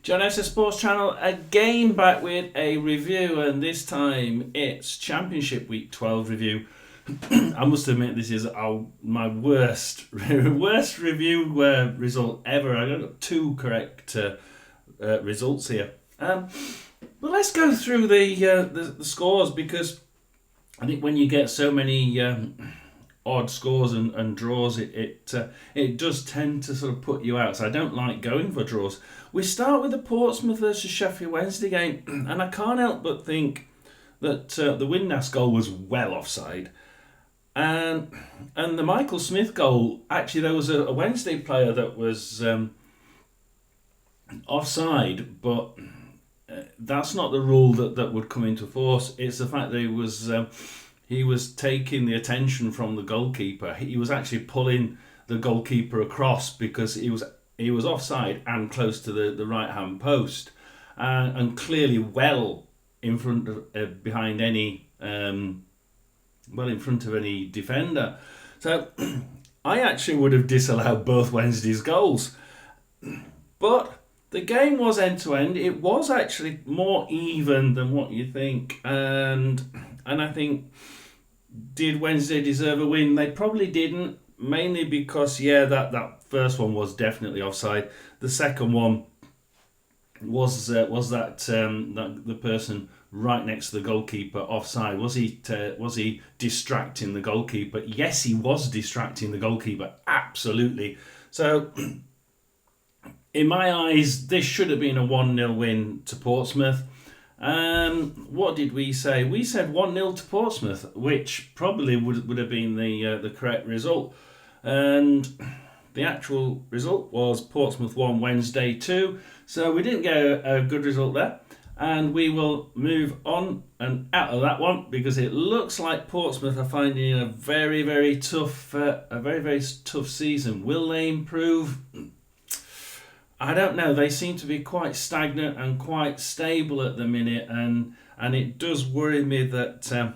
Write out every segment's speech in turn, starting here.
John S. Sports Channel again, back with a review, and this time it's Championship Week 12 review. I must admit this is my worst review result ever. I got two correct results here. But let's go through the scores, because I think when you get so many odd scores and draws, it does tend to sort of put you out. So I don't like going for draws. We start with the Portsmouth versus Sheffield Wednesday game, and I can't help but think that the Windass goal was well offside. And the Michael Smith goal, actually there was a Wednesday player that was offside, but that's not the rule that would come into force. It's the fact that he was taking the attention from the goalkeeper. He was actually pulling the goalkeeper across because he was offside and close to the right hand post, and clearly well in front of behind any in front of any defender. So I actually would have disallowed both Wednesday's goals. But the game was end to end. It was actually more even than what you think, and I think, did Wednesday deserve a win? They probably didn't, mainly because that first one was definitely offside. The second one was that the person right next to the goalkeeper offside. Was he distracting the goalkeeper? Yes, he was distracting the goalkeeper, absolutely. So in my eyes, this should have been a 1-0 win to Portsmouth. What did we say? We said 1-0 to Portsmouth, which probably would have been the correct result. And the actual result was Portsmouth 1, Wednesday 2. So we didn't get a good result there. And we will move on and out of that one, because it looks like Portsmouth are finding a very, very tough season. Will they improve? I don't know. They seem to be quite stagnant and quite stable at the minute, and it does worry me that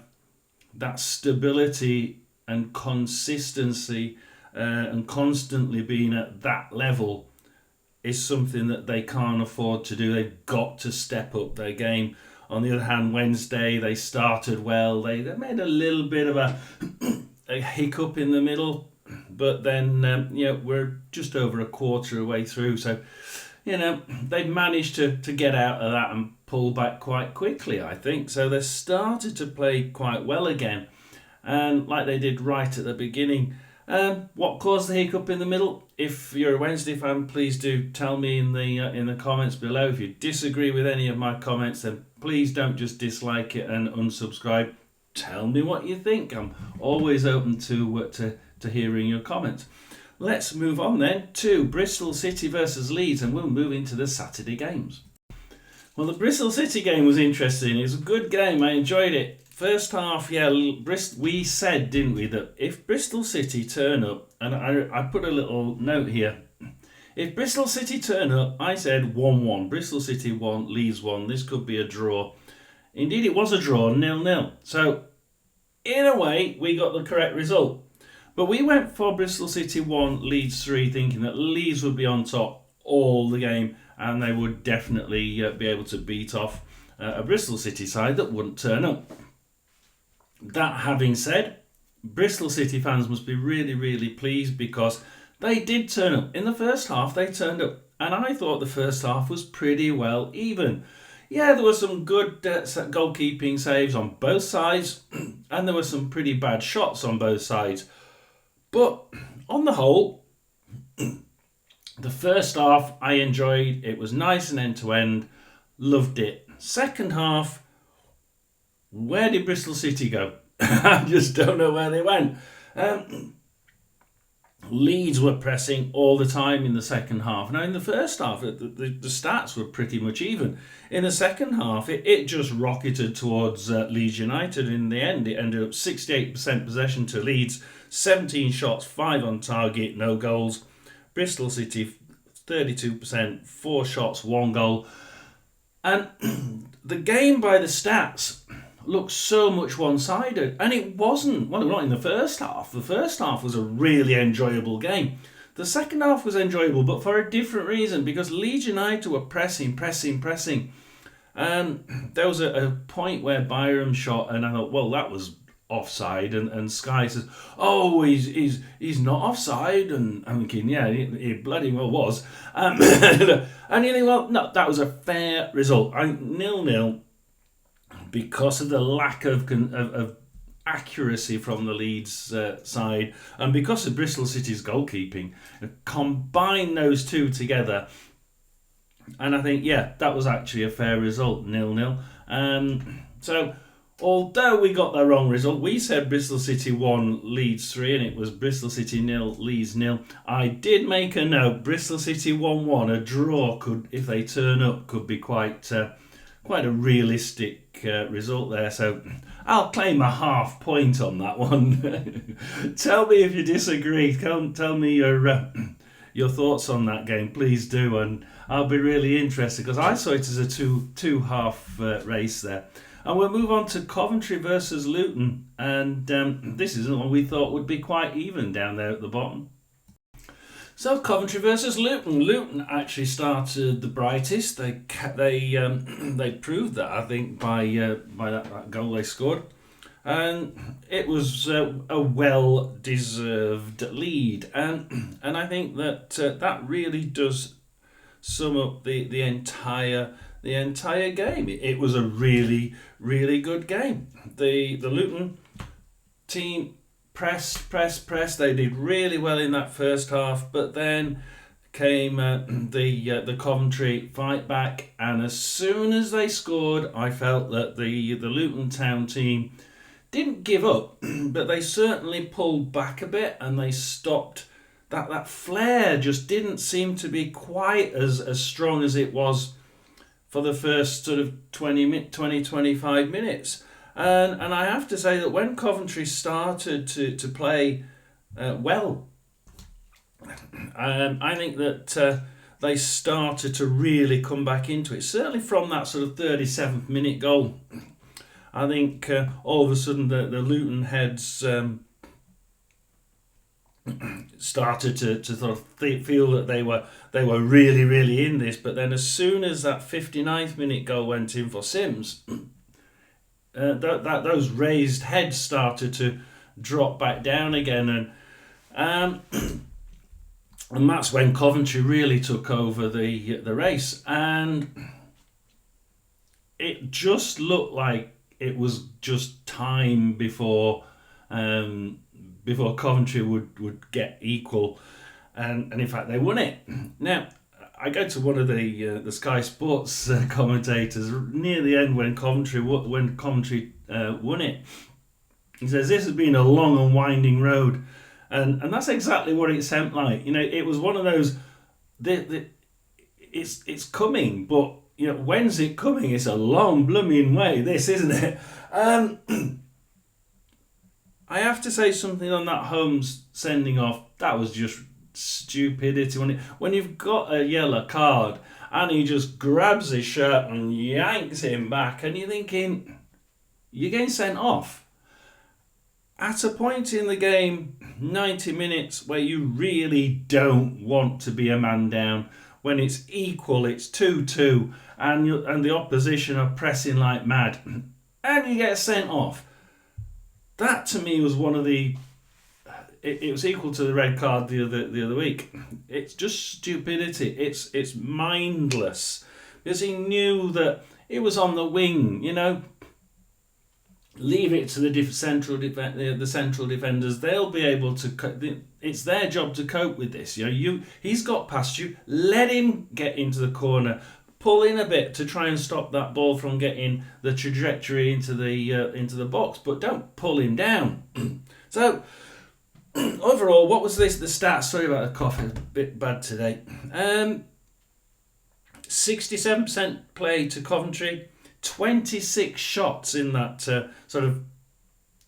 that stability and consistency and constantly being at that level is something that they can't afford to do. They've got to step up their game. On the other hand, Wednesday, they started well. They made a little bit of a hiccup in the middle, but then we're just over a quarter of the way through. So, they've managed to get out of that and pull back quite quickly, I think. So they started to play quite well again, and like they did right at the beginning. What caused the hiccup in the middle? If you're a Wednesday fan, please do tell me in the comments below. If you disagree with any of my comments, then please don't just dislike it and unsubscribe. Tell me what you think. I'm always open to hearing your comments. Let's move on then to Bristol City versus Leeds, and we'll move into the Saturday games. Well, the Bristol City game was interesting. It was a good game. I enjoyed it. First half, we said, didn't we, that if Bristol City turn up, and I put a little note here, if Bristol City turn up, I said 1-1. Bristol City 1, Leeds 1. This could be a draw. Indeed, it was a draw, 0-0. So, in a way, we got the correct result. But we went for Bristol City 1, Leeds 3, thinking that Leeds would be on top all the game, and they would definitely be able to beat off a Bristol City side that wouldn't turn up. That having said, Bristol City fans must be really, really pleased, because they did turn up. In the first half, they turned up, and I thought the first half was pretty well even. Yeah, there were some good goalkeeping saves on both sides, and there were some pretty bad shots on both sides. But on the whole, the first half I enjoyed. It was nice and end-to-end. Loved it. Second half, where did Bristol City go? I just don't know where they went. Leeds were pressing all the time in the second half. Now, in the first half, the stats were pretty much even. In the second half, it just rocketed towards Leeds United. In the end, it ended up 68% possession to Leeds, 17 shots, 5 on target, no goals. Bristol City, 32%, 4 shots, 1 goal. And the game, by the stats, looked so much one-sided, and it wasn't. Well, not in the first half. The first half was a really enjoyable game. The second half was enjoyable, but for a different reason, because Leeds United were pressing. There was a point where Byram shot, and I thought, well, that was offside, and Sky says, oh, he's not offside, and I'm thinking, yeah, he bloody well was. And you think, well, no, that was a fair result. 0-0, because of the lack of accuracy from the Leeds side, and because of Bristol City's goalkeeping. Combine those two together, and I think, yeah, that was actually a fair result, 0-0. So, although we got the wrong result, we said Bristol City 1, Leeds 3, and it was Bristol City 0, Leeds 0. I did make a note, Bristol City 1-1, a draw could, if they turn up, could be quite a realistic result there. So I'll claim a half point on that one. Tell me if you disagree. Tell me your thoughts on that game, please do, and I'll be really interested, because I saw it as a two half race there. And we'll move on to Coventry versus Luton, and this is one we thought would be quite even down there at the bottom. So Coventry versus Luton. Luton actually started the brightest. They proved that, I think, by that goal they scored, and it was a well-deserved lead. And I think that that really does sum up the entire game. It was a really, really good game. The Luton team pressed. They did really well in that first half, but then came the Coventry fight back, and as soon as they scored, I felt that the Luton Town team didn't give up, but they certainly pulled back a bit, and they stopped. That flair just didn't seem to be quite as strong as it was for the first sort of 20-25 minutes. And I have to say that when Coventry started to play well, I think that they started to really come back into it. Certainly from that sort of 37th minute goal, I think all of a sudden the Luton heads started to sort of feel that they were really, really in this. But then as soon as that 59th minute goal went in for Sims, those raised heads started to drop back down again, and that's when Coventry really took over the race, and it just looked like it was just time before Coventry would get equal, and in fact they won it. Now, I go to one of the Sky Sports commentators near the end when Coventry won it. He says this has been a long and winding road, and that's exactly what it seemed like. It was one of those. It's coming, but when's it coming? It's a long blooming way. This, isn't it? I have to say something on that Holmes sending off. That was just stupidity. When you've got a yellow card and he just grabs his shirt and yanks him back, and you're thinking, you're getting sent off at a point in the game, 90 minutes, where you really don't want to be a man down, when it's equal, it's 2-2, and the opposition are pressing like mad, and you get sent off. That to me was one of the. It was equal to the red card the other week. It's just stupidity. It's mindless, because he knew that it was on the wing. Leave it to the central defenders. They'll be able to. It's their job to cope with this. He's got past you. Let him get into the corner. Pull in a bit to try and stop that ball from getting the trajectory into the box, but don't pull him down. So overall, what was this? The stats. Sorry about the cough, it's a bit bad today. 67% play to Coventry, 26 shots in that sort of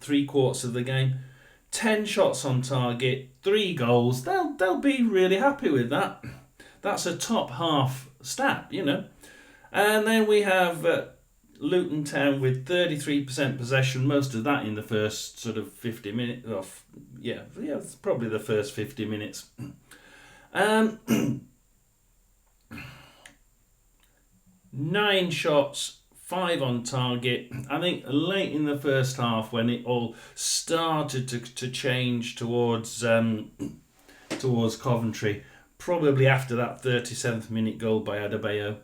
3/4 of the game, 10 shots on target, 3 goals. They'll be really happy with that. That's a top half stat, And then we have Luton Town with 33% possession, most of that in the first sort of 50 minutes. It's probably the first 50 minutes. Um, 9 shots, 5 on target. I think late in the first half, when it all started to change towards Coventry, probably after that 37th minute goal by Adebayo,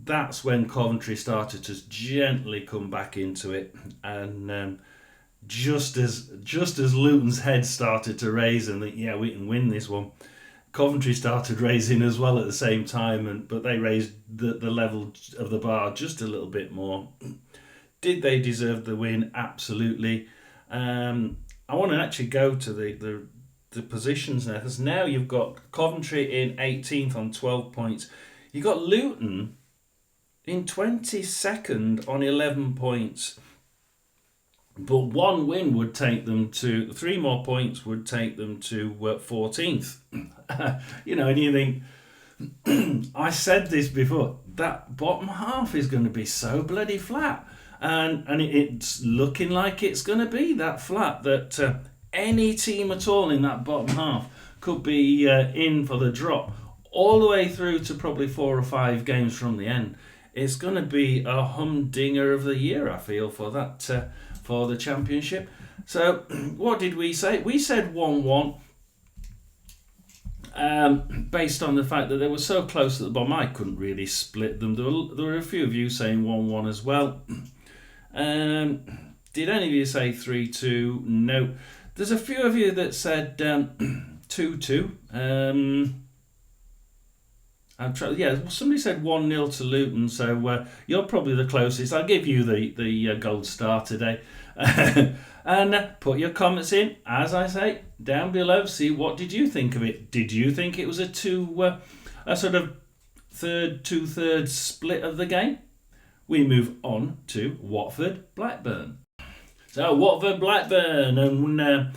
that's when Coventry started to gently come back into it, and just as Luton's head started to raise and think, yeah, we can win this one, Coventry started raising as well at the same time, but they raised the level of the bar just a little bit more. Did they deserve the win? Absolutely. I want to actually go to the positions now, because now you've got Coventry in 18th on 12 points. You've got Luton in 22nd on 11 points. But one win would take them to 3 more points, would take them to 14th. And you think, I said this before, that bottom half is going to be so bloody flat, and it's looking like it's going to be that flat, that any team at all in that bottom half could be in for the drop all the way through to probably 4 or 5 games from the end. It's going to be a humdinger of the year, I feel, for that. For the Championship. So, what did we say? We said 1-1, based on the fact that they were so close at the bottom. I couldn't really split them. There were a few of you saying 1-1 as well. Did any of you say 3-2? No. There's a few of you that said 2-2. Somebody said 1-0 to Luton, so you're probably the closest. I'll give you the gold star today. And put your comments in, as I say, down below. See, what did you think of it? Did you think it was a sort of two-thirds split of the game? We move on to Watford-Blackburn. So, Watford-Blackburn, and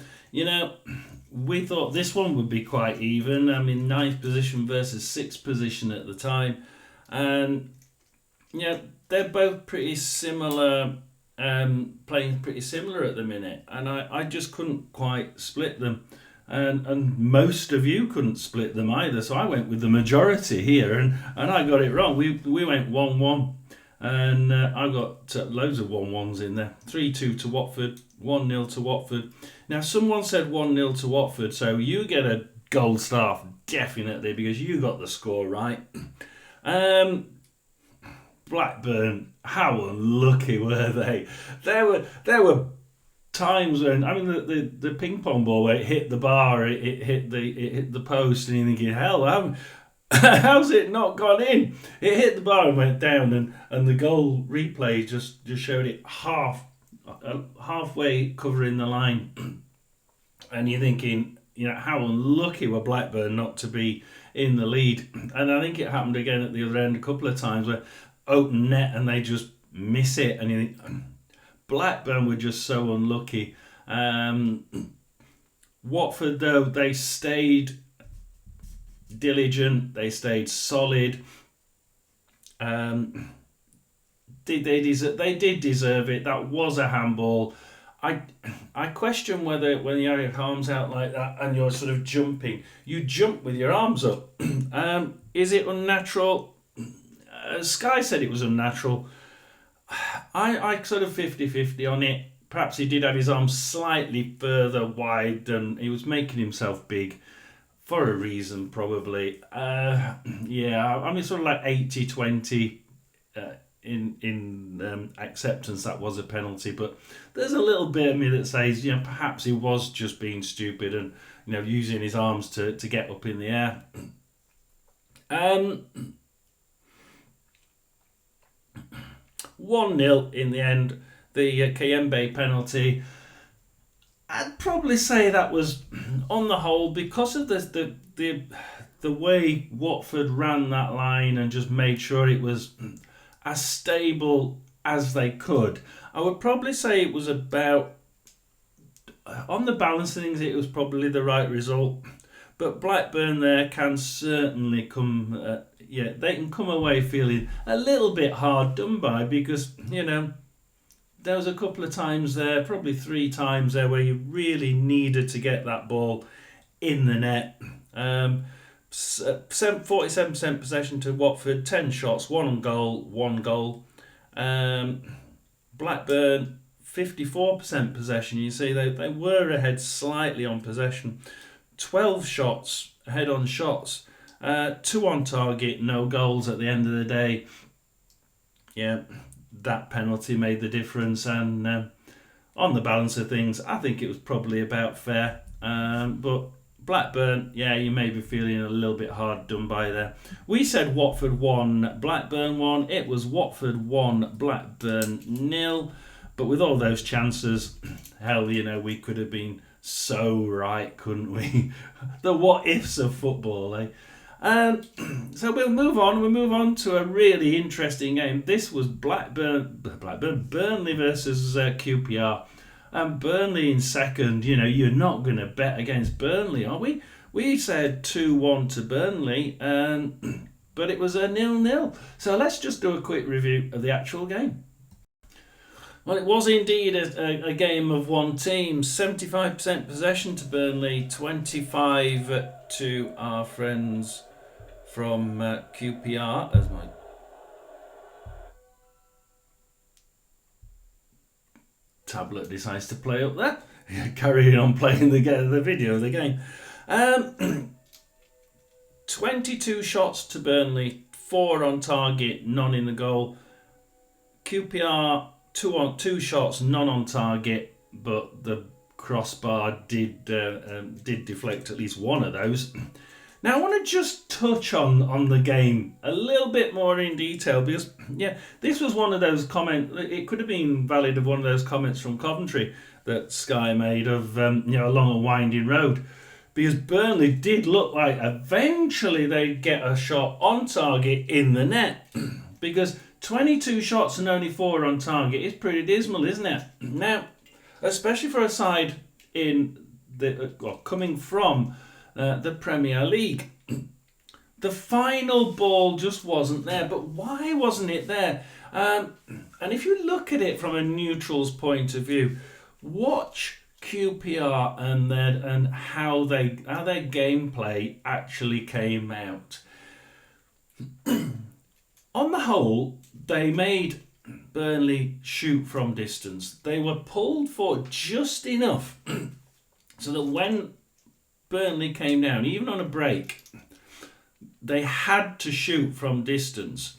we thought this one would be quite even. I'm in 9th position versus 6th position at the time. And, they're both pretty similar, playing pretty similar at the minute. And I just couldn't quite split them. And most of you couldn't split them either. So I went with the majority here, and I got it wrong. We went 1-1. And I got loads of 1-1s in there. 3-2 to Watford, 1-0 to Watford. Now, someone said 1-0 to Watford, so you get a gold star, definitely, because you got the score right. Blackburn, how unlucky were they? There were times when, the ping pong ball where it hit the bar, it hit the post, and you're thinking, hell, how's it not gone in? It hit the bar and went down, and the goal replay just showed it halfway covering the line. And you're thinking, how unlucky were Blackburn not to be in the lead. And I think it happened again at the other end a couple of times, where open net and they just miss it. And you think, Blackburn were just so unlucky. Watford, though, they stayed diligent, they stayed solid. They did deserve it. That was a handball. I question whether when you have your arms out like that and you're sort of jumping, you jump with your arms up. Is it unnatural? Sky said it was unnatural. I sort of 50-50 on it. Perhaps he did have his arms slightly further wide, and he was making himself big for a reason, probably. Sort of like 80-20 in acceptance that was a penalty, but there's a little bit of me that says, perhaps he was just being stupid and using his arms to get up in the air. 1-0 in the end, the Kayembe penalty. I'd probably say that was, on the whole, because of the way Watford ran that line and just made sure it was as stable as they could. I would probably say it was about, on the balance of things, it was probably the right result. But Blackburn there can certainly come, they can come away feeling a little bit hard done by, because, there was a couple of times there, probably 3 times there, where you really needed to get that ball in the net. Um, 47% possession to Watford, 10 shots, 1 on goal, 1 goal. Blackburn, 54% possession. You see, they were ahead slightly on possession. 12 shots, ahead on shots. 2 on target, no goals at the end of the day. Yeah, that penalty made the difference. And on the balance of things, I think it was probably about fair. But Blackburn, yeah, you may be feeling a little bit hard done by there. We said Watford 1, Blackburn 1. It was Watford 1, Blackburn 0. But with all those chances, hell, we could have been so right, couldn't we? The what ifs of football, eh? So we'll move on. We'll move on to a really interesting game. This was Burnley versus QPR. And Burnley in second. You're not going to bet against Burnley, are we? We said 2-1 to Burnley, but it was a 0-0. So let's just do a quick review of the actual game. Well, it was indeed a game of one team. 75% possession to Burnley, 25 to our friends from QPR. As my tablet decides to play up there, carrying on playing the video of the game. 22 shots to Burnley, 4 on target, none in the goal. QPR, 2 shots, none on target, but the crossbar did deflect at least one of those. Now I want to just touch on the game a little bit more in detail, because this was one of those comments. It could have been valid of one of those comments from Coventry that Sky made of along a winding road, because Burnley did look like eventually they'd get a shot on target in the net, because 22 shots and only 4 on target is pretty dismal, isn't it? Now, especially for a side coming from the Premier League. The final ball just wasn't there. But why wasn't it there? And if you look at it from a neutral's point of view, watch QPR and how their gameplay actually came out. On the whole, they made Burnley shoot from distance. They were pulled forward just enough so that when Burnley came down, even on a break, they had to shoot from distance.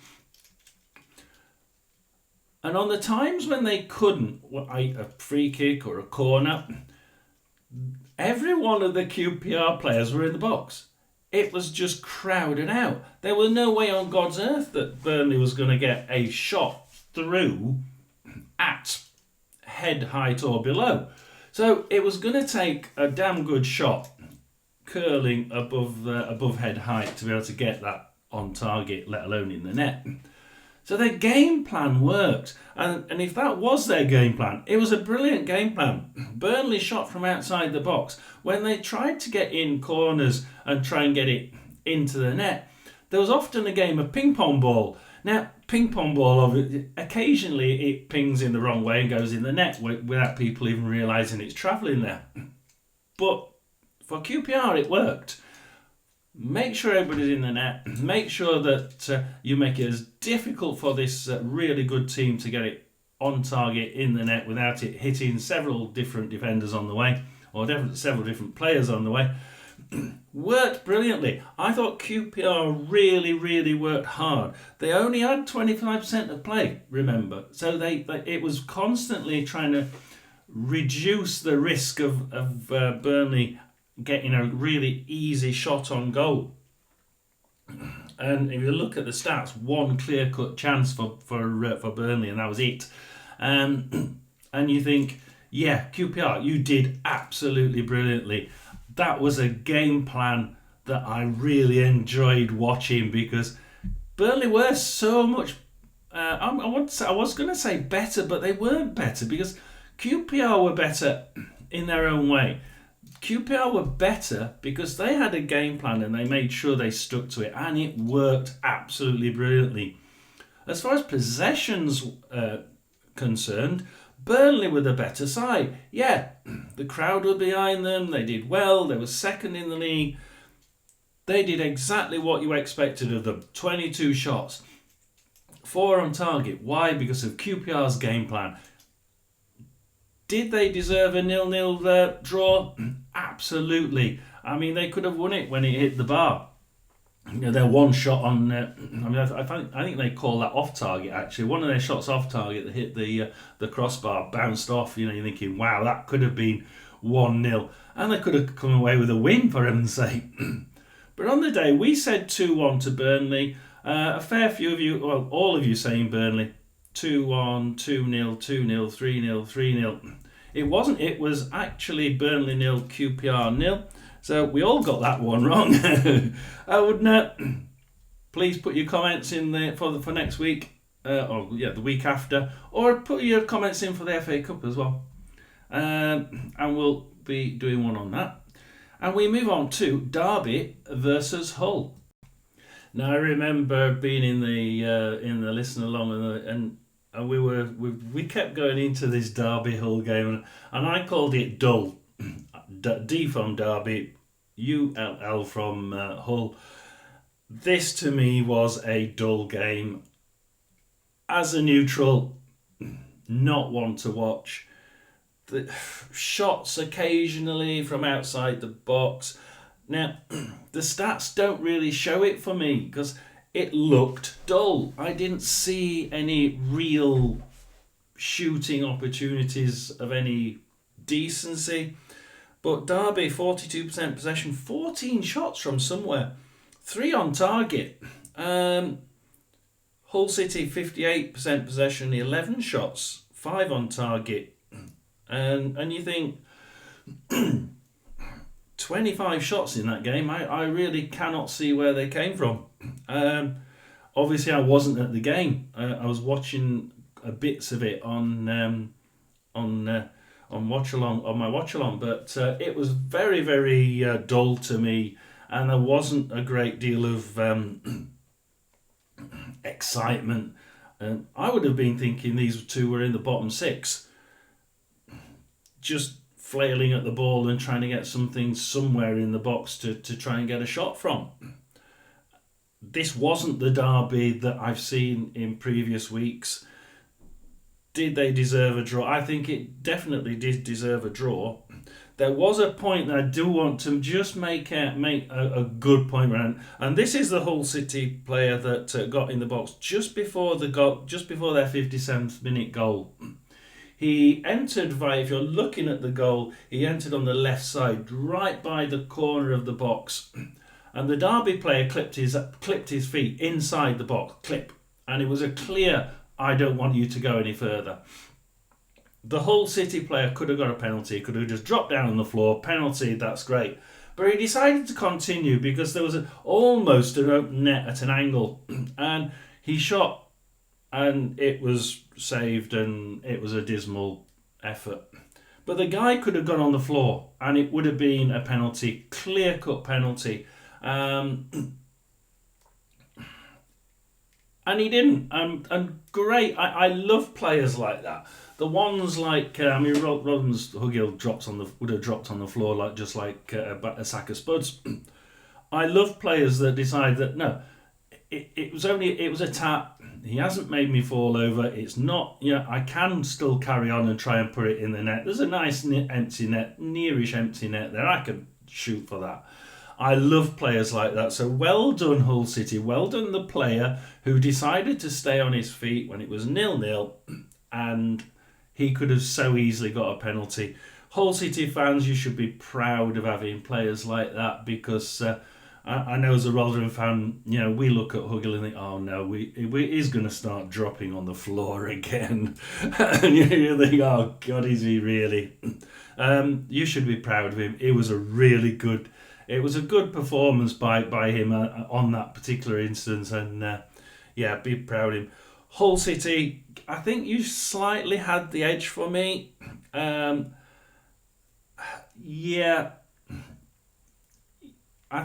And on the times when they couldn't, a free kick or a corner, every one of the QPR players were in the box. It was just crowded out. There was no way on God's earth that Burnley was going to get a shot through at head height or below. So it was going to take a damn good shot curling above head height to be able to get that on target, let alone in the net. So their game plan worked. And if that was their game plan, it was a brilliant game plan. Burnley shot from outside the box. When they tried to get in corners and try and get it into the net, there was often a game of ping pong ball. Now, ping pong ball, occasionally it pings in the wrong way and goes in the net without people even realising it's travelling there. But for QPR, it worked. Make sure everybody's in the net. Make sure that you make it as difficult for this really good team to get it on target in the net without it hitting several different defenders on the way, or several different players on the way. Worked brilliantly. I thought QPR really, really worked hard. They only had 25% of play, remember. So it was constantly trying to reduce the risk of Burnley getting a really easy shot on goal. And if you look at the stats, one clear-cut chance for Burnley, and that was it. And you think, yeah, QPR, you did absolutely brilliantly. That was a game plan that I really enjoyed watching, because Burnley were so much. I was going to say better, but they weren't better, because QPR were better in their own way. QPR were better because they had a game plan and they made sure they stuck to it, and it worked absolutely brilliantly. As far as possessions concerned, Burnley were the better side. Yeah, the crowd were behind them, they did well, they were second in the league, They did exactly what you expected of them. 22 shots, 4 on target. Why? Because of QPR's game plan. Did they deserve a 0-0 draw? Absolutely. I mean, they could have won it when it hit the bar. You know, their one shot on. I think they call that off target. Actually, one of their shots off target that hit the crossbar, bounced off. You know, you're thinking, wow, that could have been 1-0, and they could have come away with a win, for heaven's sake. But on the day, we said 2-1 to Burnley. A fair few of you, well, all of you saying Burnley 2-1, 2-0, 2-0, 3-0, 3-0. It wasn't. It was actually Burnley 0, QPR 0. So we all got that one wrong. I would please put your comments in there for next week, the week after, or put your comments in for the FA Cup as well, and we'll be doing one on that. And we move on to Derby versus Hull. Now I remember being in the listen along and we kept going into this Derby Hull game, and I called it dull. D from Derby, ULL from Hull. This to me was a dull game. As a neutral, not one to watch. The shots occasionally from outside the box. Now, the stats don't really show it for me because it looked dull. I didn't see any real shooting opportunities of any decency. But Derby, 42% possession, 14 shots from somewhere, 3 on target. Hull City, 58% possession, 11 shots, 5 on target. And you think, 25 shots in that game, I really cannot see where they came from. Obviously, I wasn't at the game. I was watching bits of it on my watch along, but it was very, very dull to me, and there wasn't a great deal of excitement. I would have been thinking these two were in the bottom 6, just flailing at the ball and trying to get something somewhere in the box to try and get a shot from. This wasn't the Derby that I've seen in previous weeks. Did they deserve a draw? I think it definitely did deserve a draw. There was a point that I do want to just make a good point around, and this is the Hull City player that got in the box just before their 57th minute goal. He entered if you're looking at the goal, he entered on the left side, right by the corner of the box, and the Derby player clipped his feet inside the box, and it was a clear, I don't want you to go any further. The Hull City player could have got a penalty, could have just dropped down on the floor, penalty, that's great. But he decided to continue because there was almost an open net at an angle, and he shot, and it was saved, and it was a dismal effort. But the guy could have gone on the floor, and it would have been a penalty, clear-cut penalty. And he didn't. And great. I love players like that. The ones like Rodham's Hugill would have dropped on the floor like a sack of spuds. I love players that decide that no, it was a tap. He hasn't made me fall over. It's not. I can still carry on and try and put it in the net. There's a nice empty net, nearish empty net there. I can shoot for that. I love players like that. So well done, Hull City. Well done, the player who decided to stay on his feet when it was 0-0, and he could have so easily got a penalty. Hull City fans, you should be proud of having players like that, because I know as a Rotherham fan, we look at Hugill and think, oh no, he's going to start dropping on the floor again. And you think, oh God, is he really? You should be proud of him. It was a good performance by him on that particular instance, and be proud of him. Hull City, I think you slightly had the edge for me. I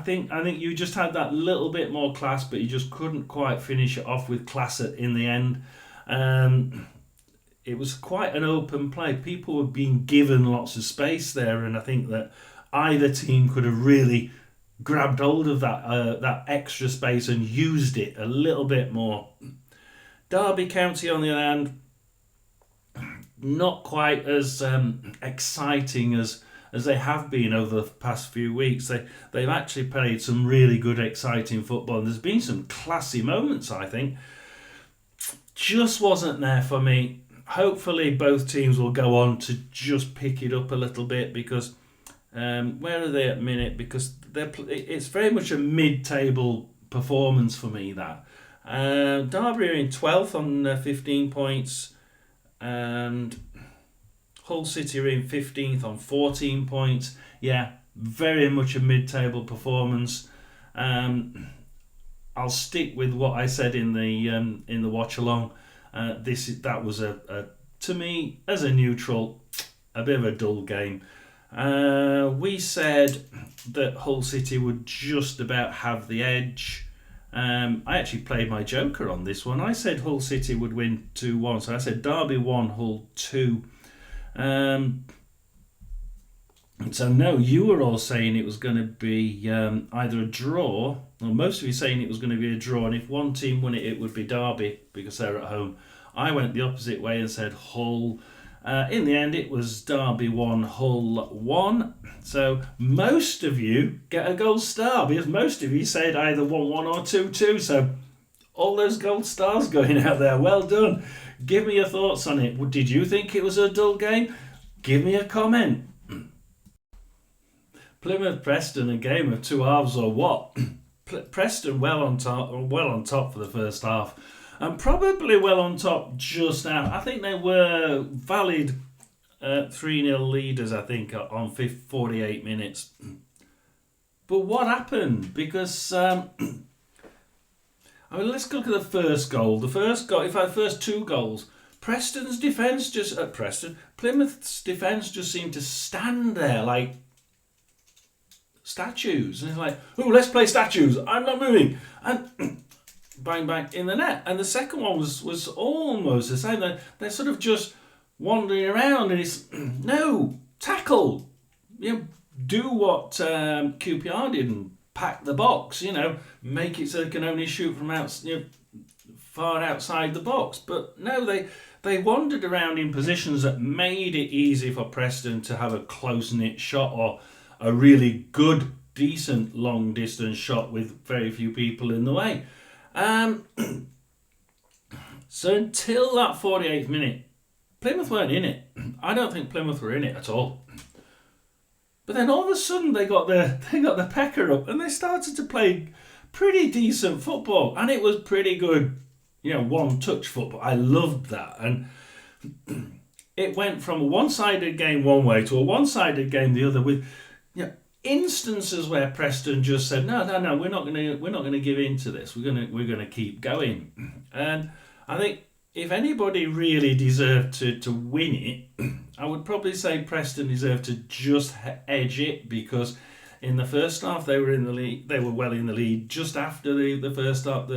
think you just had that little bit more class, but you just couldn't quite finish it off with class in the end. It was quite an open play. People were being given lots of space there, and I think that either team could have really grabbed hold of that extra space and used it a little bit more. Derby County, on the other hand, not quite as exciting as they have been over the past few weeks. They've actually played some really good, exciting football, and there's been some classy moments, I think. Just wasn't there for me. Hopefully both teams will go on to just pick it up a little bit, because where are they at minute? Because it's very much a mid-table performance for me, that. Derby are in 12th on 15 points, and Hull City are in 15th on 14 points. Yeah, very much a mid-table performance. I'll stick with what I said in the watch along. That was to me, as a neutral, a bit of a dull game. We said that Hull City would just about have the edge. I actually played my joker on this one. I said Hull City would win 2-1, so I said Derby 1, Hull 2. So no, you were all saying it was going to be either a draw, or most of you saying it was going to be a draw, and if one team won it, it would be Derby because they're at home. I went the opposite way and said Hull. In the end, it was Derby 1, Hull 1. So most of you get a gold star, because most of you said either 1-1 or 2-2. So all those gold stars going out there. Well done. Give me your thoughts on it. Did you think it was a dull game? Give me a comment. Plymouth Preston, a game of two halves or what? Preston well on top for the first half, and probably well on top just now. I think they were valid 3-0 leaders, I think, on 48 minutes. But what happened? Because let's look at the first goal. The first two goals, Plymouth's defence just seemed to stand there like statues, and it's like, oh, let's play statues. I'm not moving, and bang bang in the net. And the second one was almost the same. They're sort of just wandering around, and it's no tackle. Do what QPR did and pack the box. Make it so they can only shoot from far outside the box. But no, they wandered around in positions that made it easy for Preston to have a close-knit shot, or a really good, decent long-distance shot with very few people in the way. So until that 48th minute, Plymouth weren't in it. I don't think Plymouth were in it at all. But then all of a sudden they got the pecker up, and they started to play pretty decent football, and it was pretty good, one-touch football. I loved that, and it went from a one-sided game one way to a one-sided game the other, with instances where Preston just said, no, we're not going to give in to this. We're going to keep going. And I think if anybody really deserved to win it, I would probably say Preston deserved to just edge it, because in the first half they were in the lead. They were well in the lead. Just after the first half,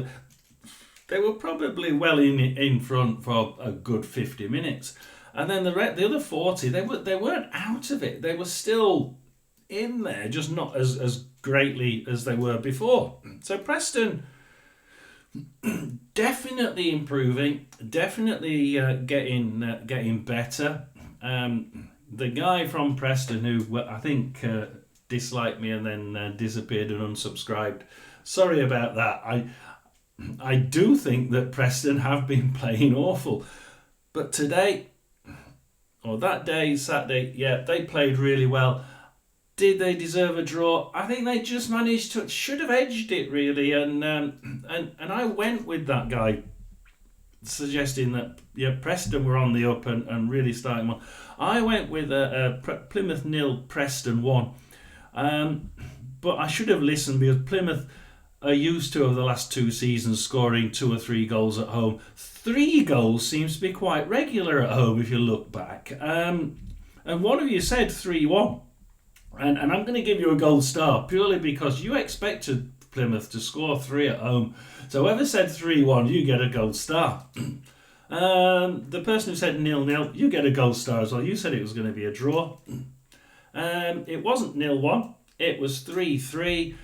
they were probably well in front for a good 50 minutes. And then the other 40, they weren't out of it. They were still in there, just not as greatly as they were before. So Preston definitely improving, definitely getting better. The guy from Preston who I think disliked me and then disappeared and unsubscribed. Sorry about that. I do think that Preston have been playing awful, but today, or that day, Saturday, they played really well. Did they deserve a draw? I think they just should have edged it really, and I went with that guy, suggesting that Preston were on the up and really starting well. I went with Plymouth 0, Preston 1, but I should have listened, because Plymouth are used to, over the last 2 seasons, scoring 2 or 3 goals at home. 3 goals seems to be quite regular at home if you look back. And one of you said 3-1. And I'm going to give you a gold star purely because you expected Plymouth to score 3 at home. So whoever said 3-1, you get a gold star. The person who said 0-0, you get a gold star as well. You said it was going to be a draw. It wasn't 0-1. It was 3-3.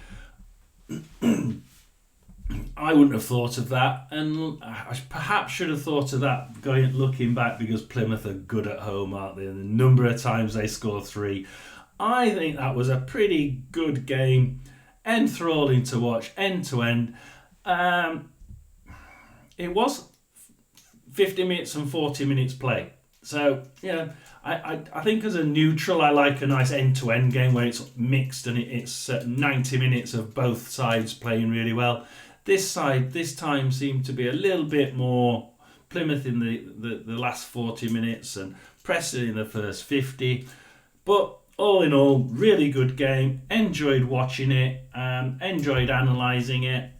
I wouldn't have thought of that, and I perhaps should have thought of that looking back, because Plymouth are good at home, aren't they? And the number of times they score 3. I think that was a pretty good game, enthralling to watch, end to end. It was 50 minutes and 40 minutes play. So, yeah, I think as a neutral, I like a nice end-to-end game where it's mixed and it's 90 minutes of both sides playing really well. This side, this time, seemed to be a little bit more Plymouth in the last 40 minutes and Preston in the first 50. But all in all, really good game. Enjoyed watching it. Enjoyed analysing it.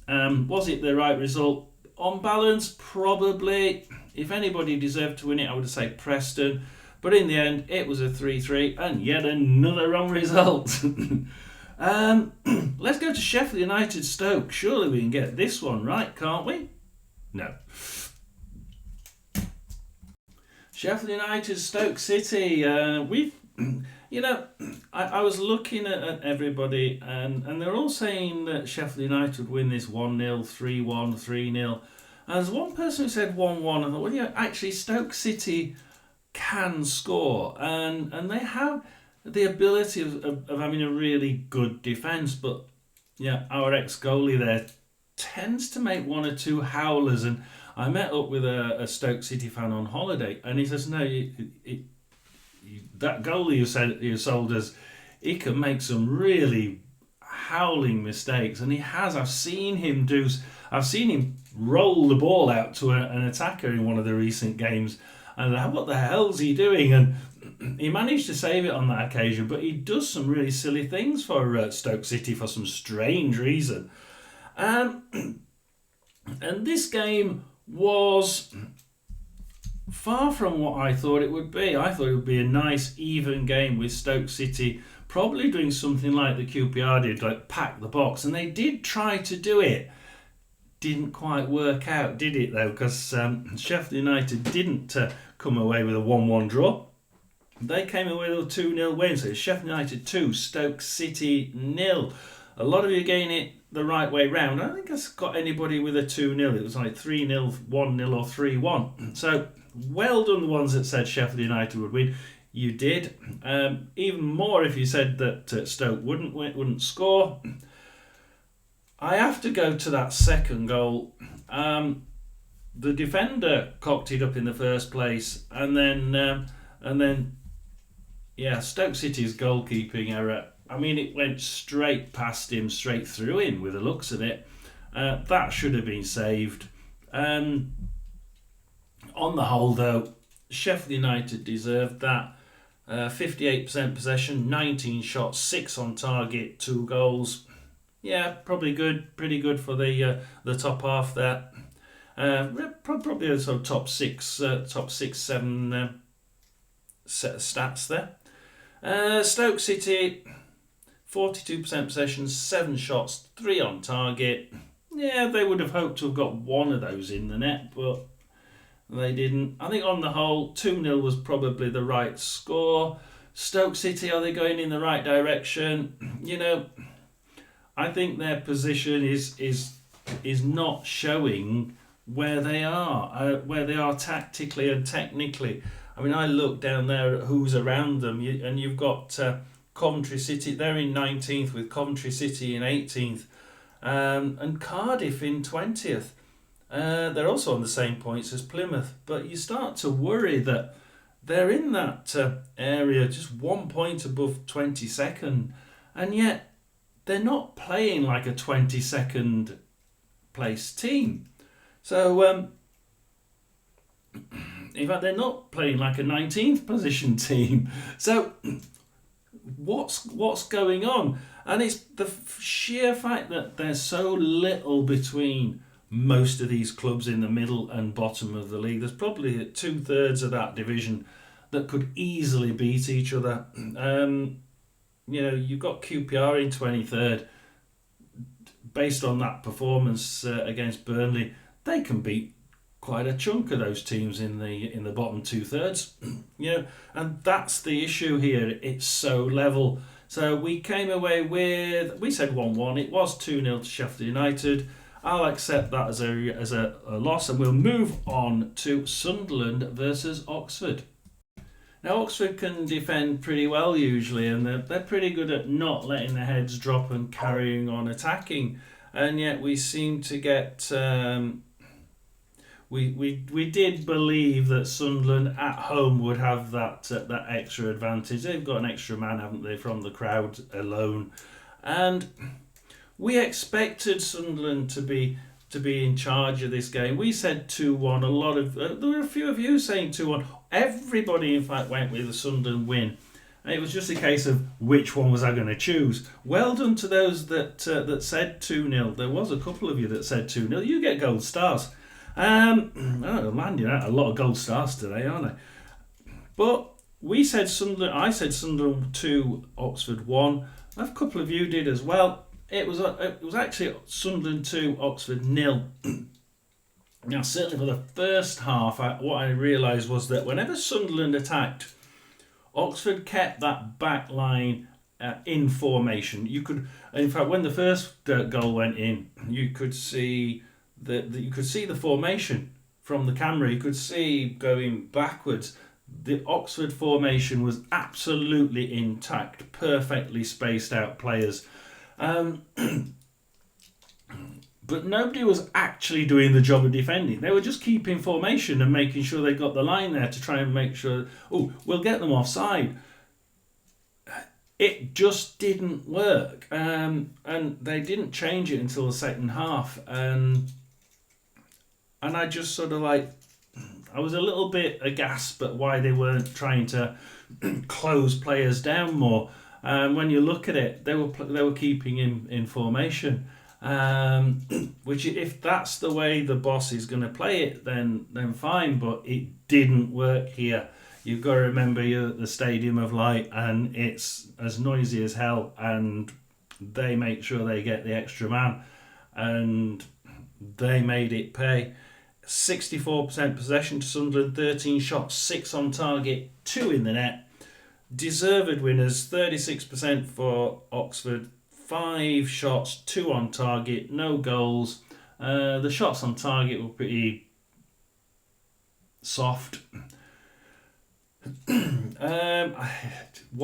Was it the right result? On balance, probably. If anybody deserved to win it, I would say Preston. But in the end, it was a 3-3 and yet another wrong result. Let's go to Sheffield United Stoke. Surely we can get this one right, can't we? No. Sheffield United Stoke City. I was looking at everybody, and they're all saying that Sheffield United would win this 1-0, 3-1, 3-0. And there's one person who said 1-1. I thought, well, yeah, actually, Stoke City can score, and they have the ability of having a really good defence. But yeah, our ex-goalie there tends to make one or two howlers. And I met up with a Stoke City fan on holiday, and he says, no, that goalie you sold us, he can make some really howling mistakes, and he has. I've seen him roll the ball out to an attacker in one of the recent games, and what the hell's he doing? And he managed to save it on that occasion, but he does some really silly things for Stoke City for some strange reason. And this game was far from what I thought it would be. I thought it would be a nice, even game with Stoke City probably doing something like the QPR did, like pack the box. And they did try to do it. Didn't quite work out, did it, though? Because Sheffield United didn't come away with a 1-1 draw. They came away with a 2-0 win. So it's Sheffield United 2, Stoke City 0. A lot of you are getting it the right way round. I don't think I've got anybody with a 2-0. It was like 3-0, 1-0 or 3-1. So well done the ones that said Sheffield United would win. You did. Even more if you said that Stoke wouldn't score. I have to go to that second goal. The defender cocked it up in the first place, and then Stoke City's goalkeeping error. I mean, it went straight past him, straight through him with the looks of it. That should have been saved. On the whole, though, Sheffield United deserved that. 58% possession, 19 shots, 6 on target, 2 goals. Yeah, probably good, pretty good for the top half there. Probably also top 6, 7 set of stats there. Stoke City, 42% possession, 7 shots, 3 on target. Yeah, they would have hoped to have got one of those in the net, but they didn't. I think on the whole, 2-0 was probably the right score. Stoke City, are they going in the right direction? You know, I think their position is not showing where they are tactically and technically. I mean, I look down there at who's around them, and you've got Coventry City. They're in 19th with Coventry City in 18th, and Cardiff in 20th. They're also on the same points as Plymouth, but you start to worry that they're in that area just 1 point above 22nd, and yet they're not playing like a 22nd place team. So, in fact, they're not playing like a 19th position team. So, what's going on? And it's the sheer fact that there's so little between most of these clubs in the middle and bottom of the league. There's probably 2/3 of that division that could easily beat each other. You've got QPR in 23rd. Based on that performance against Burnley, they can beat quite a chunk of those teams in the bottom 2/3. And that's the issue here. It's so level. So we came away we said 1-1. It was 2-0 to Sheffield United. I'll accept that as a loss, and we'll move on to Sunderland versus Oxford. Now, Oxford can defend pretty well usually, and they're pretty good at not letting their heads drop and carrying on attacking. And yet we seem to get... we did believe that Sunderland at home would have that extra advantage. They've got an extra man, haven't they, from the crowd alone. And we expected Sunderland to be in charge of this game. We said 2-1. A lot of there were a few of you saying 2-1. Everybody, in fact, went with the Sunderland win. And it was just a case of which one was I going to choose. Well done to those that said 2-0. There was a couple of you that said 2-0. You get gold stars. Oh man, you know, a lot of gold stars today, aren't I? But we said Sunderland. I said Sunderland 2, Oxford 1. A couple of you did as well. It was actually Sunderland 2, Oxford 0. Now, certainly for the first half, what I realised was that whenever Sunderland attacked, Oxford kept that back line in formation. You could, in fact, when the first goal went in, you could see the formation from the camera. You could see going backwards. The Oxford formation was absolutely intact, perfectly spaced out players. But nobody was actually doing the job of defending. They were just keeping formation and making sure they got the line there to try and make sure, we'll get them offside. It just didn't work. And they didn't change it until the second half. And I just sort of I was a little bit aghast at why they weren't trying to close players down more. When you look at it, they were keeping him in formation. Which, if that's the way the boss is going to play it, then fine. But it didn't work here. You've got to remember you're at the Stadium of Light, and it's as noisy as hell. And they make sure they get the extra man, and they made it pay. 64% possession to Sunderland, 13 shots, 6 on target, 2 in the net. Deserved winners, 36% for Oxford, 5 shots, 2 on target, no goals. The shots on target were pretty soft. One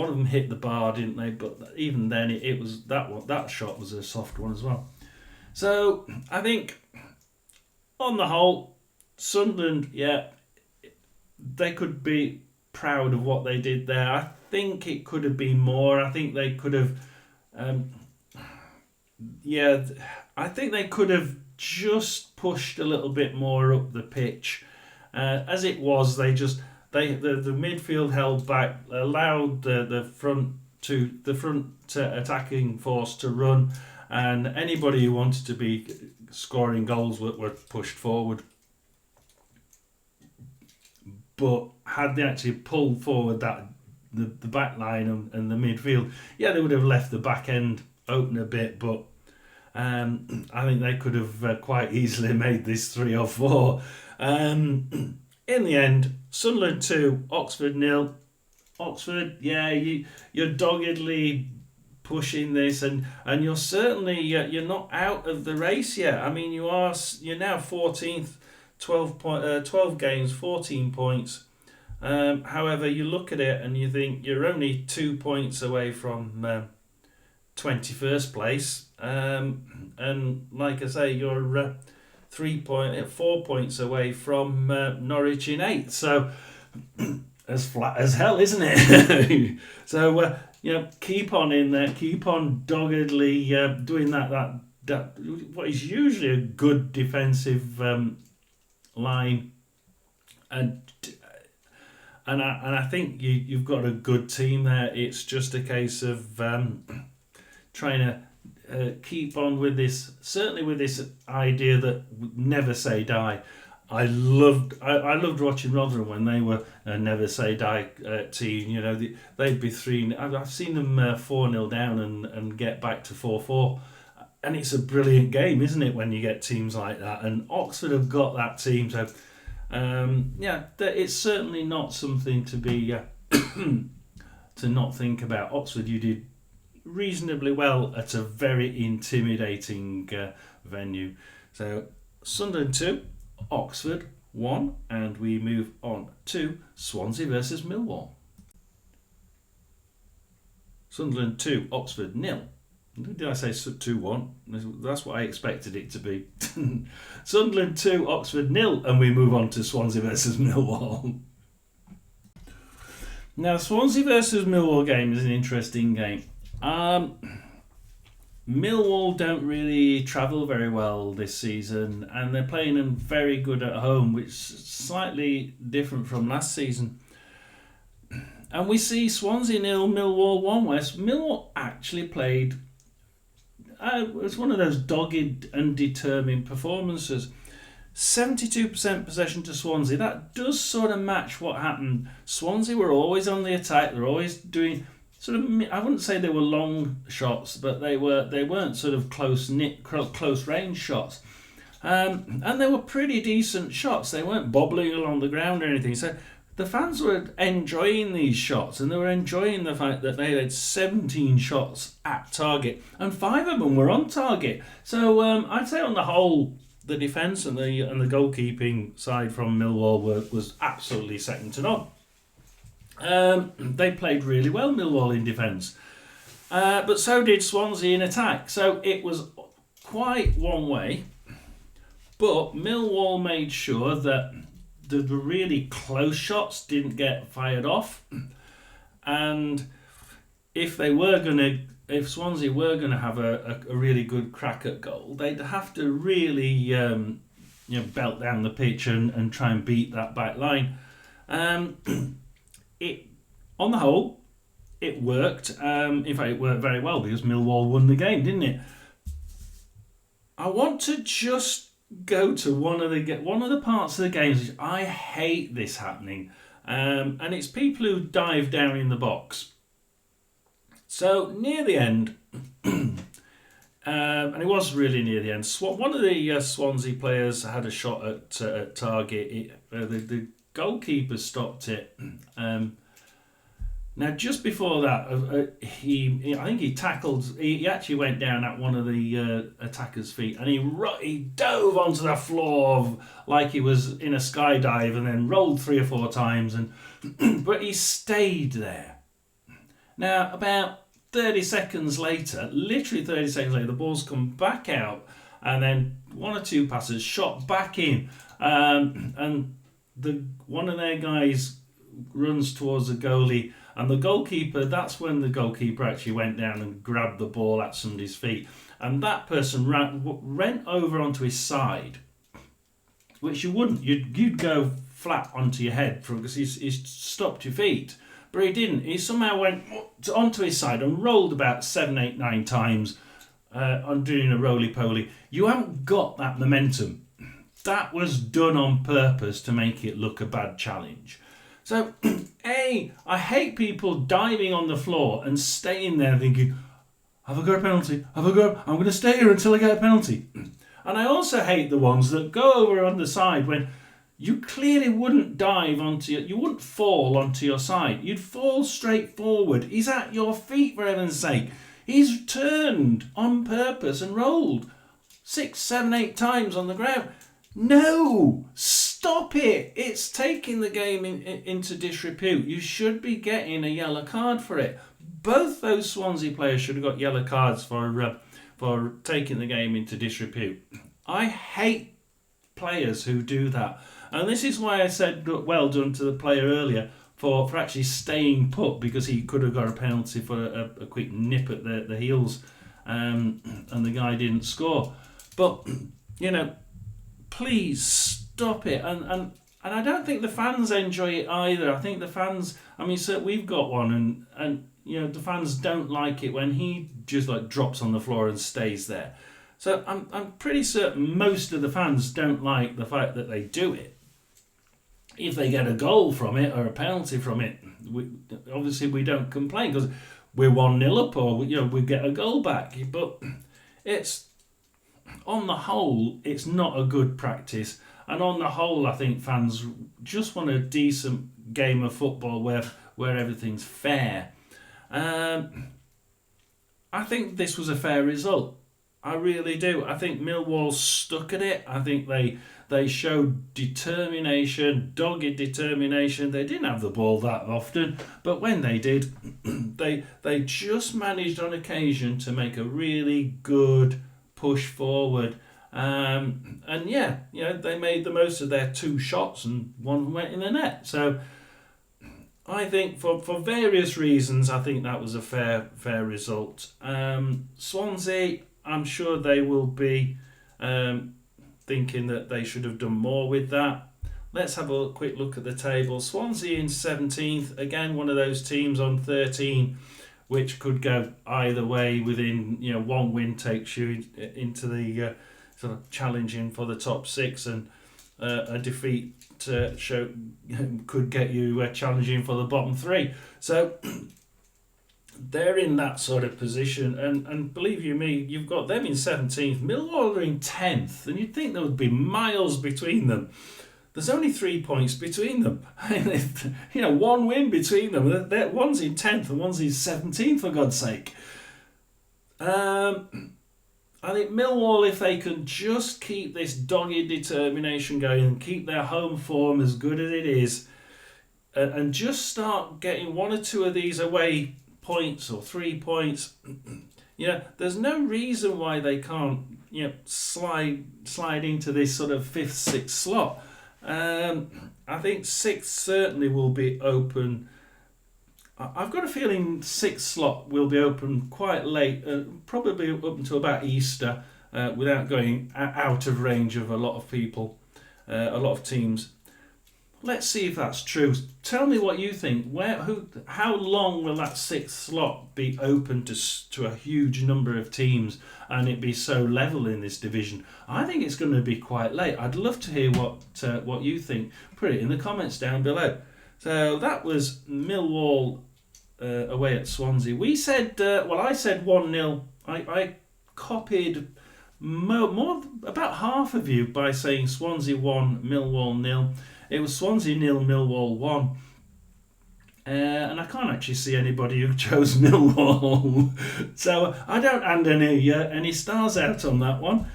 of them hit the bar, didn't they? But even then, it was that shot was a soft one as well. So I think, on the whole, Sunderland, they could be proud of what they did there. I think it could have been more. I think they could have. I think they could have just pushed a little bit more up the pitch. As it was, the midfield held back, allowed the front attacking force to run, and anybody who wanted to be scoring goals were pushed forward. But had they actually pulled forward the back line and the midfield, they would have left the back end open a bit, but I think they could have quite easily made this 3 or 4. In the end, Sunderland 2, Oxford 0. Oxford, you're doggedly pushing this, and you're certainly you're not out of the race yet. I mean, you're now 14th, 12 games, 14 points. However, you look at it and you think you're only 2 points away from 21st place, and like I say, you're 4 points away from Norwich in 8th. So as flat as hell, isn't it? So keep on in there, keep on doggedly doing that what is usually a good defensive line, and I think you've got a good team there. It's just a case of trying to keep on with this, certainly with this idea that never say die. I loved watching Rotherham when they were a never say die team. They'd be 3. I've seen them 4-0 down and get back to 4-4. And it's a brilliant game, isn't it, when you get teams like that? And Oxford have got that team, so it's certainly not something to be to not think about. Oxford, you did reasonably well at a very intimidating venue. So Sunderland 2, Oxford 1, and we move on to Swansea versus Millwall. Sunderland 2, Oxford 0. Did I say 2-1? That's what I expected it to be. Sunderland 2, Oxford 0, and we move on to Swansea versus Millwall. Now, Swansea versus Millwall game is an interesting game. Millwall don't really travel very well this season, and they're playing them very good at home, which is slightly different from last season. And we see Swansea 0, Millwall 1 West. Millwall actually played. It was one of those dogged and determined performances. 72% possession to Swansea. That does sort of match what happened. Swansea were always on the attack. They're always doing sort of. I wouldn't say they were long shots, but they weren't sort of close range shots. And they were pretty decent shots. They weren't bobbling along the ground or anything. So the fans were enjoying these shots, and they were enjoying the fact that they had 17 shots at target, and 5 of them were on target. So I'd say on the whole, the defence and the goalkeeping side from Millwall was absolutely second to none. They played really well, Millwall, in defence, but so did Swansea in attack. So it was quite one way, but Millwall made sure that the really close shots didn't get fired off, and if Swansea were going to have a really good crack at goal, they'd have to really belt down the pitch and try and beat that back line. It on the whole, it worked. In fact, it worked very well because Millwall won the game, didn't it? I want to just go to one of the parts of the games which I hate this happening, and it's people who dive down in the box. So near the end, and it was really near the end, one of the Swansea players had a shot at target. The goalkeeper stopped it. Now, just before that, I think he tackled. He actually went down at one of the attacker's feet, and he dove onto the floor like he was in a skydive, and then rolled 3 or 4 times. But he stayed there. Now, about 30 seconds later, literally 30 seconds later, the ball's come back out, and then 1 or 2 passes shot back in, and one of their guys runs towards the goalie. And the goalkeeper, that's when the goalkeeper actually went down and grabbed the ball at somebody's feet. And that person ran over onto his side, which you wouldn't. You'd go flat onto your head because he's stopped your feet. But he didn't. He somehow went onto his side and rolled about 7, 8, 9 times on doing a roly-poly. You haven't got that momentum. That was done on purpose to make it look a bad challenge. So, I hate people diving on the floor and staying there thinking, have I got a penalty? I'm going to stay here until I get a penalty. And I also hate the ones that go over on the side when you clearly wouldn't dive you wouldn't fall onto your side. You'd fall straight forward. He's at your feet, for heaven's sake. He's turned on purpose and rolled 6, 7, 8 times on the ground. No! Stop it! It's taking the game into disrepute. You should be getting a yellow card for it. Both those Swansea players should have got yellow cards for taking the game into disrepute. I hate players who do that. And this is why I said well done to the player earlier for actually staying put, because he could have got a penalty for a quick nip at the heels, and the guy didn't score. But, please stop it. And I don't think the fans enjoy it either. I think the fans, so we've got one, and the fans don't like it when he just drops on the floor and stays there. So I'm pretty certain most of the fans don't like the fact that they do it. If they get a goal from it or a penalty from it, obviously we don't complain because we're 1-0 up, or we get a goal back. But it's, on the whole, it's not a good practice. And on the whole, I think fans just want a decent game of football where everything's fair. I think this was a fair result. I really do. I think Millwall stuck at it. I think they showed determination, dogged determination. They didn't have the ball that often, but when they did, they just managed on occasion to make a really good push forward. And yeah, they made the most of their two shots and one went in the net. So I think for various reasons, I think that was a fair result. Swansea, I'm sure they will be thinking that they should have done more with that. Let's have a quick look at the table. Swansea in 17th, again one of those teams on 13, which could go either way. Within one win takes you into the sort of challenging for the top six, and a defeat could get you challenging for the bottom three. So they're in that sort of position, and believe you me, you've got them in 17th. Millwall are in 10th, and you'd think there would be miles between them. There's only 3 points between them. One win between them. One's in 10th and one's in 17th, for God's sake. I think Millwall, if they can just keep this dogged determination going and keep their home form as good as it is, and just start getting one or two of these away points or 3 points, there's no reason why they can't slide into this sort of 5th, 6th slot. I think 6th certainly will be open. I've got a feeling 6th slot will be open quite late, probably up until about Easter, without going out of range of a lot of people, a lot of teams. Let's see if that's true. Tell me what you think. How long will that 6th slot be open to a huge number of teams, and it be so level in this division? I think it's going to be quite late. I'd love to hear what you think. Put it in the comments down below. So that was Millwall away at Swansea. We said, I said 1-0. I copied more about half of you by saying Swansea 1, Millwall 0. It was Swansea 0, Millwall 1. And I can't actually see anybody who chose Millwall. So I don't hand any stars out on that one.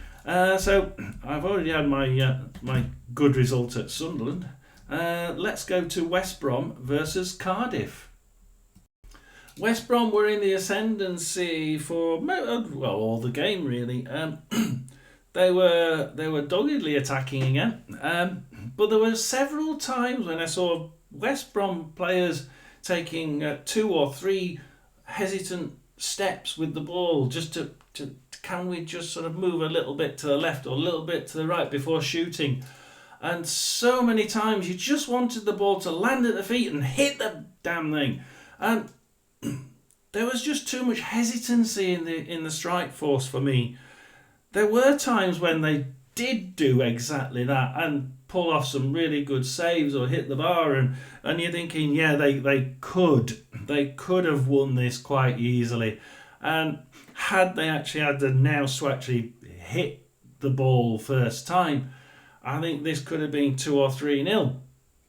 So I've already had my good result at Sunderland. Let's go to West Brom versus Cardiff. West Brom were in the ascendancy for all the game really. They were doggedly attacking again, but there were several times when I saw West Brom players taking 2 or 3 hesitant steps with the ball, just to can we just sort of move a little bit to the left or a little bit to the right before shooting. And so many times you just wanted the ball to land at the feet and hit the damn thing. And there was just too much hesitancy in the strike force for me. There were times when they did do exactly that and pull off some really good saves or hit the bar, and you're thinking, yeah, they could have won this quite easily. And had they actually had the nous to actually hit the ball first time, I think this could have been 2 or 3-0.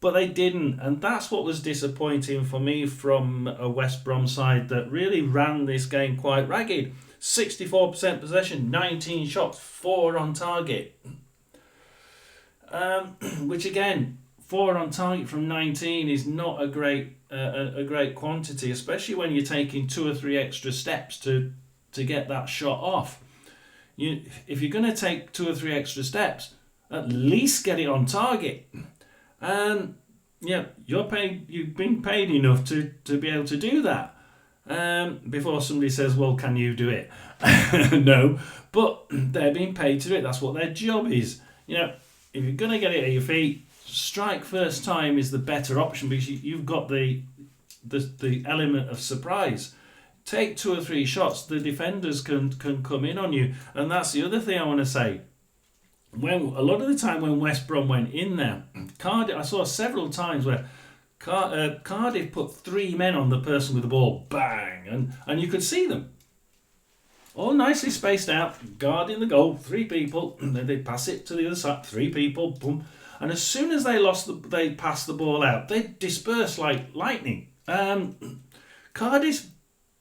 But they didn't, and that's what was disappointing for me from a West Brom side that really ran this game quite ragged. 64% possession, 19 shots, 4 on target. Which again, 4 on target from 19 is not a great quantity, especially when you're taking 2 or 3 extra steps to get that shot off. If you're going to take 2 or 3 extra steps, at least get it on target. And you've been paid enough to be able to do that. Before somebody says, well, can you do it? No, but they're being paid to do it. That's what their job is. If you're going to get it at your feet, strike first time is the better option, because you've got the element of surprise. Take 2 or 3 shots, the defenders can come in on you. And that's the other thing I want to say. A lot of the time when West Brom went in there, Cardiff, I saw several times where Cardiff put 3 men on the person with the ball, bang, and you could see them all nicely spaced out, guarding the goal, 3 people, and then they pass it to the other side, 3 people, boom, and as soon as they passed the ball out, they dispersed like lightning. Cardiff's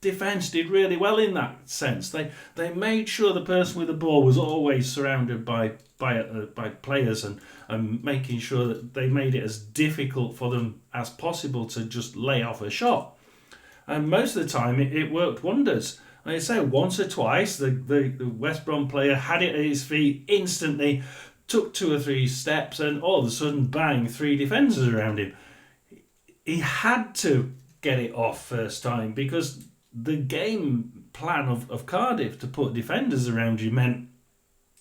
defence did really well in that sense. They made sure the person with the ball was always surrounded by players, and making sure that they made it as difficult for them as possible to just lay off a shot. And most of the time it worked wonders. Like I say, once or twice the West Brom player had it at his feet instantly, took 2 or 3 steps, and all of a sudden, bang, 3 defenders around him. He had to get it off first time, because the game plan of Cardiff to put defenders around you meant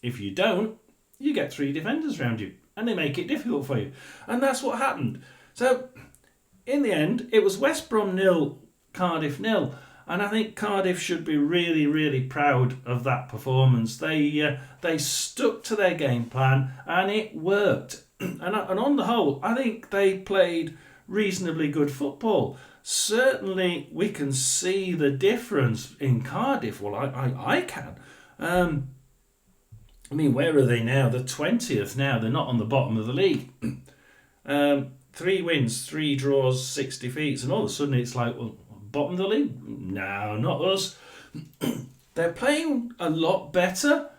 if you don't, you get 3 defenders around you, and they make it difficult for you. And that's what happened. So, in the end, it was West Brom 0, Cardiff 0. And I think Cardiff should be really, really proud of that performance. They stuck to their game plan, and it worked. And on the whole, I think they played reasonably good football. Certainly, we can see the difference in Cardiff. Well, I can. I mean, where are they now? They're 20th now. They're not on the bottom of the league. 3 wins, 3 draws, 6 defeats, and all of a sudden it's like, well, bottom of the league? No, not us. They're playing a lot better.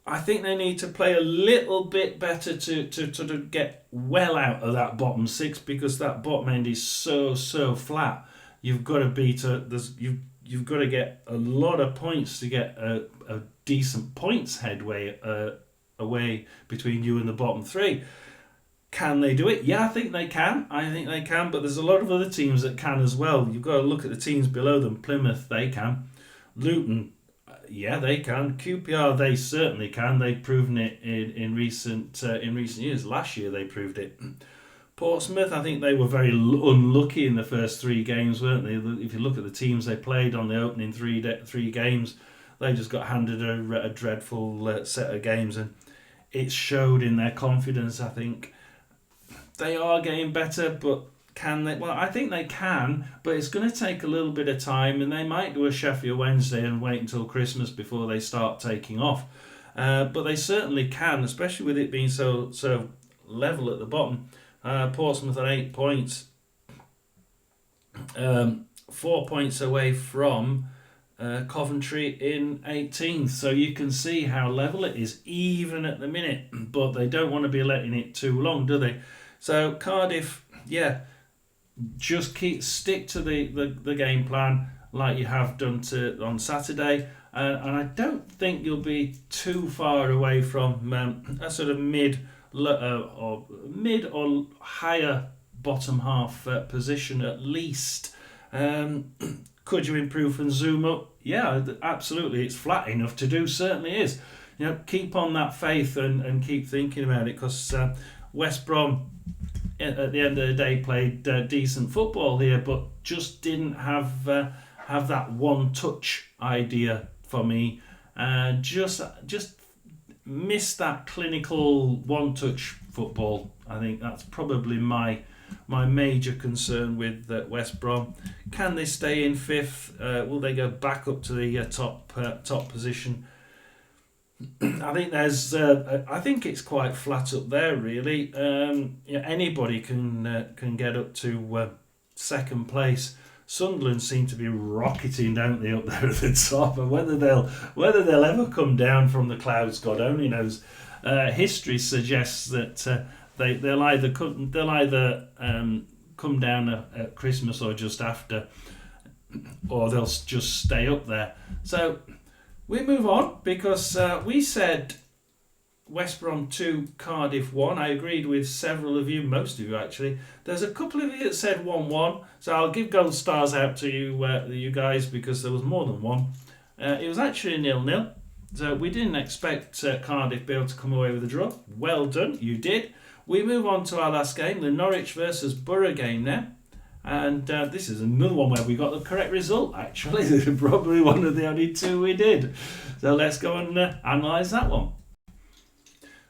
I think they need to play a little bit better to sort of get well out of that bottom 6, because that bottom end is so flat. You've got to you've got to get a lot of points to get a decent points headway away between you and the bottom 3. Can they do it? Yeah, I think they can. But there's a lot of other teams that can as well. You've got to look at the teams below them. Plymouth, they can. Luton, yeah, they can. QPR, they certainly can. They've proven it in recent years. Last year, they proved it. Portsmouth, I think they were very unlucky in the first 3 games, weren't they? If you look at the teams they played on the opening 3 games, they just got handed a dreadful set of games, and it showed in their confidence, I think. They are getting better, but can they? Well, I think they can, but it's going to take a little bit of time, and they might do a Sheffield Wednesday and wait until Christmas before they start taking off. But they certainly can, especially with it being so level at the bottom. Portsmouth at 8 points, 4 points away from Coventry in 18th. So you can see how level it is, even at the minute. But they don't want to be letting it too long, do they? So Cardiff, yeah, just stick to the game plan like you have done on Saturday, and I don't think you'll be too far away from a sort of mid or higher bottom half position at least. Could you improve and zoom up? Yeah, absolutely. It's flat enough to do. Certainly is. Keep on that faith and keep thinking about it, because West Brom, at the end of the day, played decent football here, but just didn't have that one-touch idea for me. Just missed that clinical one-touch football. I think that's probably my major concern with West Brom. Can they stay in 5th? Will they go back up to the top position? I think I think it's quite flat up there, really. Anybody can get up to 2nd place. Sunderland seem to be rocketing, don't they, up there at the top? And whether they'll ever come down from the clouds, God only knows. History suggests that they'll either come down at Christmas or just after, or they'll just stay up there. So we move on, because we said West Brom 2, Cardiff 1. I agreed with several of you, most of you actually. There's a couple of you that said 1-1, so I'll give gold stars out to you guys, because there was more than one. It was actually 0-0, so we didn't expect Cardiff to be able to come away with a draw. Well done, you did. We move on to our last game, the Norwich versus Borough game now. And this is another one where we got the correct result, actually. Probably one of the only 2 we did. So let's go and analyse that one.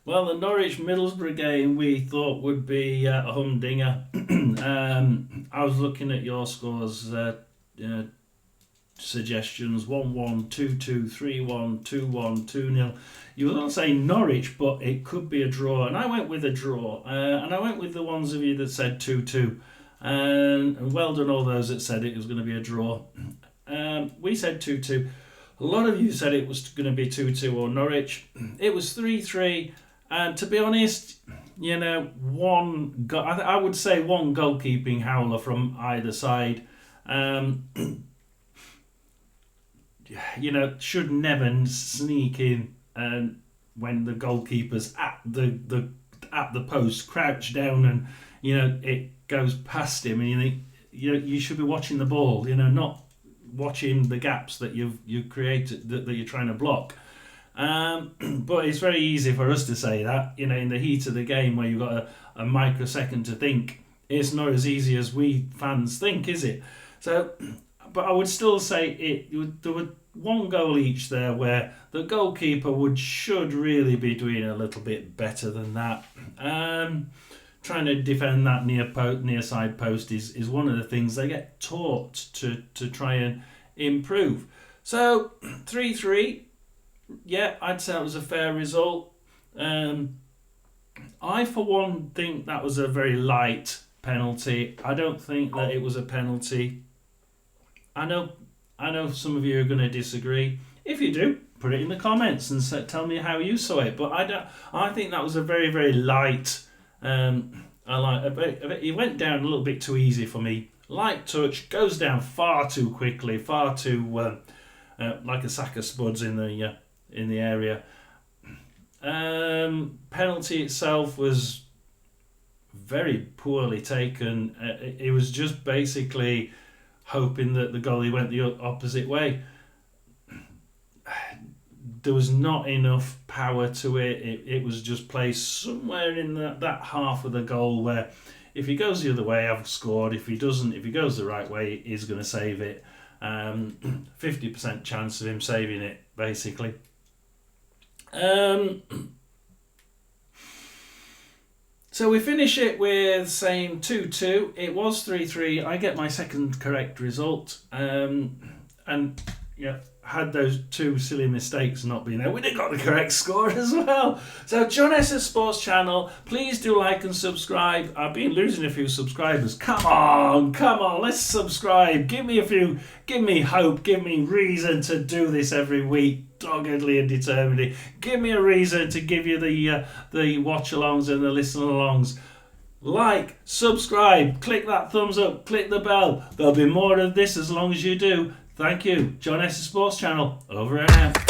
Well, the Norwich-Middlesbrough game we thought would be a humdinger. I was looking at your scores, suggestions: 1-1, 2-2, 3-1, 2-1, 2-0. You were going to say Norwich, but it could be a draw. And I went with a draw. And I went with the ones of you that said 2-2. And well done all those that said it was going to be a draw. We said 2-2. A lot of you said it was going to be 2-2 or Norwich. It was 3-3. And to be honest, you know, I would say one goalkeeping howler from either side. You know, should never sneak in when the goalkeeper's at the post, crouch down, and you know it goes past him, and you think you should be watching the ball, you know, not watching the gaps that you've created that you're trying to block. But it's very easy for us to say that, you know, in the heat of the game where you've got a microsecond to think. It's not as easy as we fans think, is it? So, but I would still say there were one goal each there where the goalkeeper should really be doing a little bit better than that. Trying to defend that near side post is one of the things they get taught to try and improve. So 3-3, yeah, I'd say that was a fair result. I for one think that was a very light penalty. I don't think that it was a penalty. I know some of you are going to disagree. If you do, put it in the comments and tell me how you saw it. But I think that was a very, very light. It went down a little bit too easy for me. Light touch, goes down far too quickly, far too like a sack of spuds in the area. Penalty itself was very poorly taken. It was just basically hoping that the goalie went the opposite way. There was not enough power to it. It was just placed somewhere in that half of the goal where if he goes the other way, I've scored. If he doesn't, if he goes the right way, he's going to save it. 50% chance of him saving it, basically. So we finish it with saying 2-2. It was 3-3. I get my second correct result. And yeah, had those two silly mistakes not been there, we'd have got the correct score as well. So John S's Sports Channel, please do like and subscribe. I've been losing a few subscribers. Come on, let's subscribe. Give me hope, give me reason to do this every week, doggedly and determinedly. Give me a reason to give you the watch-alongs and the listen-alongs. Like, subscribe, click that thumbs up, click the bell. There'll be more of this as long as you do. Thank you. John S's Sports Channel, over and out.